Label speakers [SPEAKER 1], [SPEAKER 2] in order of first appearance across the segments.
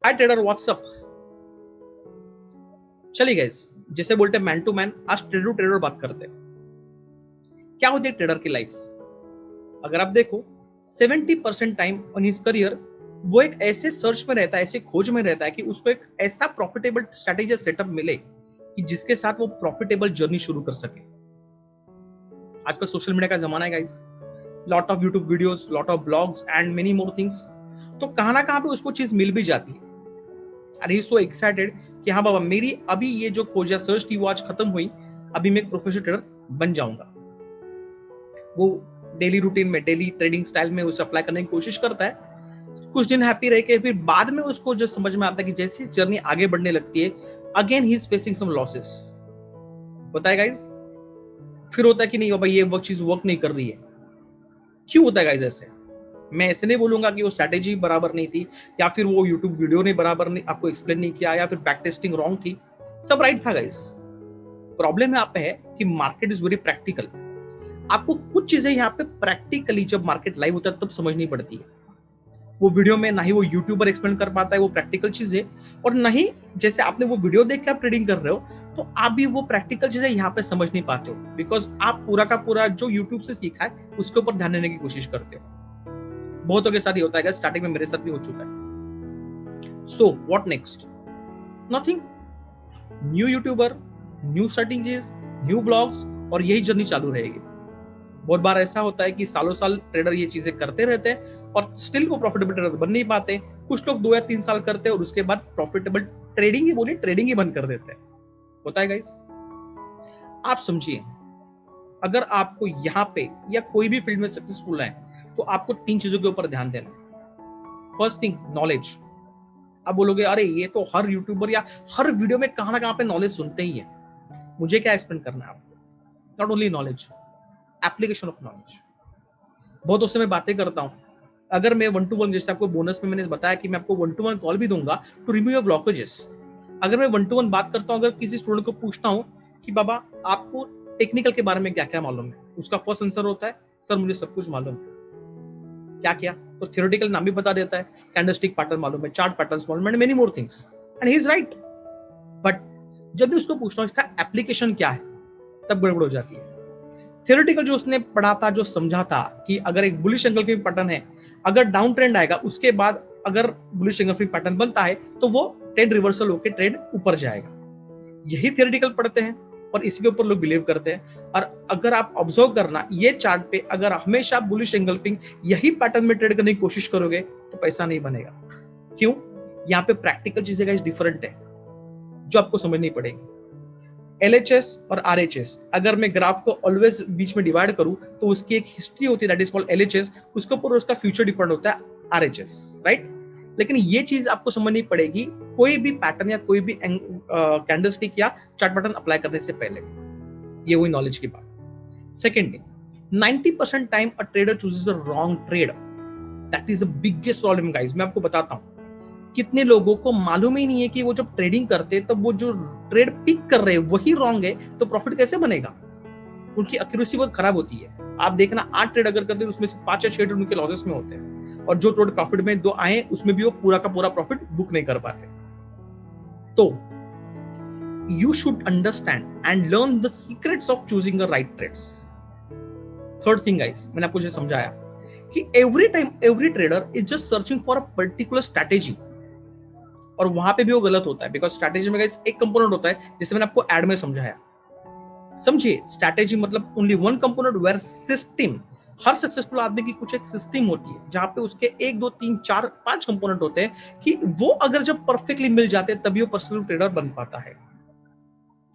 [SPEAKER 1] हाय trader, WhatsApp. चलिए guys, जैसे बोलते हैं मैन टू मैन, आज ट्रेडर टू ट्रेडर बात करते हैं। क्या होती है ट्रेडर की लाइफ? अगर आप देखो 70% टाइम ऑन हिज करियर वो एक ऐसे सर्च में रहता है, ऐसे खोज में रहता है कि उसको एक ऐसा प्रॉफिटेबल स्ट्रेटेजी सेटअप मिले कि जिसके साथ वो प्रॉफिटेबल जर्नी शुरू कर सके। आजकल सोशल मीडिया का जमाना है guys, lot of YouTube videos, lot of blogs and many more things. तो कहां ना कहां पे उसको चीज मिल भी जाती है। अरे ही सो एक्साइटेड कि हाँ बाबा, मेरी अभी ये जो खोज या सर्च थी वो आज खत्म हुई, अभी मैं एक प्रोफेशनल ट्रेडर बन जाऊंगा। वो डेली रूटीन में, डेली ट्रेडिंग स्टाइल में उसे अप्लाई करने की कोशिश करता है। कुछ दिन हैप्पी रह के फिर बाद में उसको जो समझ में आता है कि जैसी जर्नी आगे बढ़ने लगती है, again he is facing some losses. बताए गाइस, फिर होता है कि नहीं बाबा, ये वो चीज वर्क नहीं कर रही है। क्यों होता है गाइस ऐसे? मैं ऐसे नहीं बोलूंगा कि वो स्ट्रैटेजी बराबर नहीं थी, या फिर वो यूट्यूब वीडियो ने बराबर नहीं आपको एक्सप्लेन नहीं किया, या फिर बैक टेस्टिंग रॉन्ग थी। सब राइट था गाइस। प्रॉब्लम यहाँ पे है कि मार्केट इज वेरी प्रैक्टिकल। आपको कुछ चीजें यहाँ पे प्रैक्टिकली जब मार्केट लाइव होता है तब समझनी पड़ती है। वो वीडियो में ना ही वो यूट्यूबर एक्सप्लेन कर पाता है वो प्रैक्टिकल चीजें, और ना ही जैसे आपने वो वीडियो देख के आप ट्रेडिंग कर रहे हो तो आप भी वो प्रैक्टिकल चीजें यहाँ पे समझ नहीं पाते हो, बिकॉज आप पूरा का पूरा जो यूट्यूब से सीखा है उसके ऊपर ध्यान देने की कोशिश करते हो। बहुतों के साथ ही होता है, स्टार्टिंग में मेरे साथ भी हो चुका है। So what next? Nothing. New YouTuber, new strategies, new blogs, और यही जर्नी चालू रहेगी। बहुत बार ऐसा होता है कि सालों साल ट्रेडर ये चीजें करते रहते हैं और स्टिल वो प्रॉफिटेबल ट्रेडर बन नहीं पाते। कुछ लोग 2 या 3 साल करते हैं और उसके बाद प्रॉफिटेबल ट्रेडिंग ही बोलिए, ट्रेडिंग ही बंद कर देते हैं। होता है गाइस। आप समझिए, अगर आपको यहाँ पे या कोई भी फील्ड में सक्सेसफुल है तो आपको 3 चीजों के ऊपर ध्यान देना है। First thing, knowledge. आप बोलोगे अरे ये तो हर यूट्यूबर या हर वीडियो में कहां ना कहां पे नॉलेज सुनते ही है, मुझे क्या एक्सप्लेन करना है आपको? Not only knowledge, application of knowledge. बहुत उससे मैं बातें करता हूं। अगर मैं 1-to-1, जैसे आपको बोनस में मैंने बताया कि मैं आपको 1-to-1 कॉल भी दूंगा टू रिमूव योर ब्लॉकेजेस। अगर मैं 1-to-1 बात करता हूं, अगर किसी स्टूडेंट को पूछता हूं कि बाबा आपको टेक्निकल के बारे में क्या क्या मालूम है, उसका फर्स्ट आंसर होता है सर मुझे सब कुछ मालूम है। क्या क्या? तो थियोरेटिकल नाम भी बता देता है, कैंडलस्टिक पैटर्न मालूम है, चार्ट पैटर्न्स मालूम है, many more things, and he is right. But जब भी उसको पूछता हूं इसका एप्लीकेशन क्या है, तब गड़बड़ हो जाती है। थियोरेटिकल जो उसने पढ़ा था, जो समझा था कि अगर एक बुलिश एंगल्फिंग पैटर्न है, अगर डाउन ट्रेंड आएगा उसके बाद अगर बुलिश एंगल्फिंग पैटर्न बनता है तो वो ट्रेंड रिवर्सल होकर ट्रेंड ऊपर जाएगा, यही थियोरेटिकल पढ़ते हैं और इसी के ऊपर लोग बिलीव करते हैं। और अगर आप ऑब्जर्व करना, ये चार्ट पे अगर हमेशा बुलिश एंगल्फिंग यही पैटर्न में ट्रेड करने की कोशिश करोगे तो पैसा नहीं बनेगा। क्यों? यहाँ पे प्रैक्टिकल चीजें गाइस डिफरेंट है जो आपको समझनी पड़ेगी। LHS और RHS, अगर मैं ग्राफ को ऑलवेज बीच में डिवाइड करूं तो उसकी एक हिस्ट्री होती है दैट इज कॉल्ड LHS, उसके ऊपर उसका फ्यूचर डिपेंड होता है RHS, राइट? लेकिन ये चीज आपको समझनी पड़ेगी कोई भी पैटर्न या कोई भी कैंडलस्टिक या चार्ट पैटर्न अप्लाई करने से पहले। ये हुई नॉलेज की बात। Secondly, 90% time a trader chooses a wrong trade. That is the biggest problem guys. मैं आपको बताता हूं, कितने लोगों को मालूम ही नहीं है कि वो जब ट्रेडिंग करते हैं तब वो जो ट्रेड पिक कर रहे हैं वही रॉन्ग है, तो प्रॉफिट कैसे बनेगा? उनकी एक्यूरेसी बहुत खराब होती है। आप देखना 8 ट्रेड अगर करते हैं उसमें से 5 या 6 ट्रेड उनके लॉसेस में होते हैं, और जो ट्रेड प्रॉफिट में 2 आए उसमें भी वो पूरा का पूरा प्रॉफिट बुक नहीं कर पाते। तो you should understand and learn the secrets of choosing the right trades. Third thing guys, मैंने आपको जो समझाया कि every time every trader is just searching for a particular strategy, और वहां पे भी वो गलत होता है, बिकॉज स्ट्रैटेजी में गाइस एक कंपोनेंट होता है जिसे मैंने आपको एड में समझाया। समझिए, स्ट्रैटेजी मतलब only one component where system. हर सक्सेसफुल आदमी की कुछ एक सिस्टम होती है जहां पे उसके 1 2 3 4 5 कंपोनेंट होते हैं कि वो अगर जब परफेक्टली मिल जाते हैं तभी वो पर्सनल ट्रेडर बन पाता है।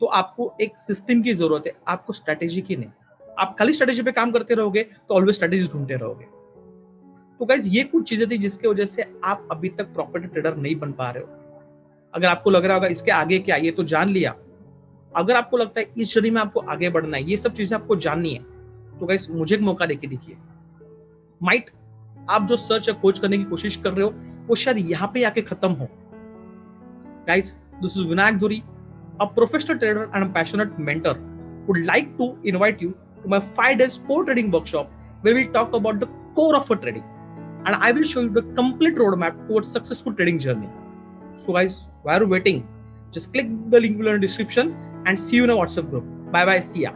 [SPEAKER 1] तो आपको एक सिस्टम की जरूरत है, आपको स्ट्रैटेजी की नहीं। आप खाली स्ट्रैटेजी पे काम करते रहोगे तो ऑलवेज स्ट्रैटेजी ढूंढते रहोगे। तो गाइस, ये कुछ चीजें थी जिसकी वजह से आप अभी तक प्रॉपर ट्रेडर नहीं बन पा रहे हो। अगर आपको लग रहा होगा इसके आगे क्या, ये तो जान लिया, अगर आपको लगता है इस जर्नी में आपको आगे बढ़ना है, ये सब चीजें आपको जाननी है, तो गाइस मुझे एक मौका देके देखिए। माइट आप जो सर्च या खोज करने की कोशिश कर रहे हो वो शायद यहाँ पे आके खत्म हो। गाइस, दिस इज विनायक धुरी, a professional trader and a passionate mentor, would like to invite you to my 5 days core trading workshop where we talk about the core of a trading, and I will show you the complete roadmap towards successful trading journey. So guys, why are you waiting? Just click the link below in the description and see you in a WhatsApp group. Bye bye. See ya.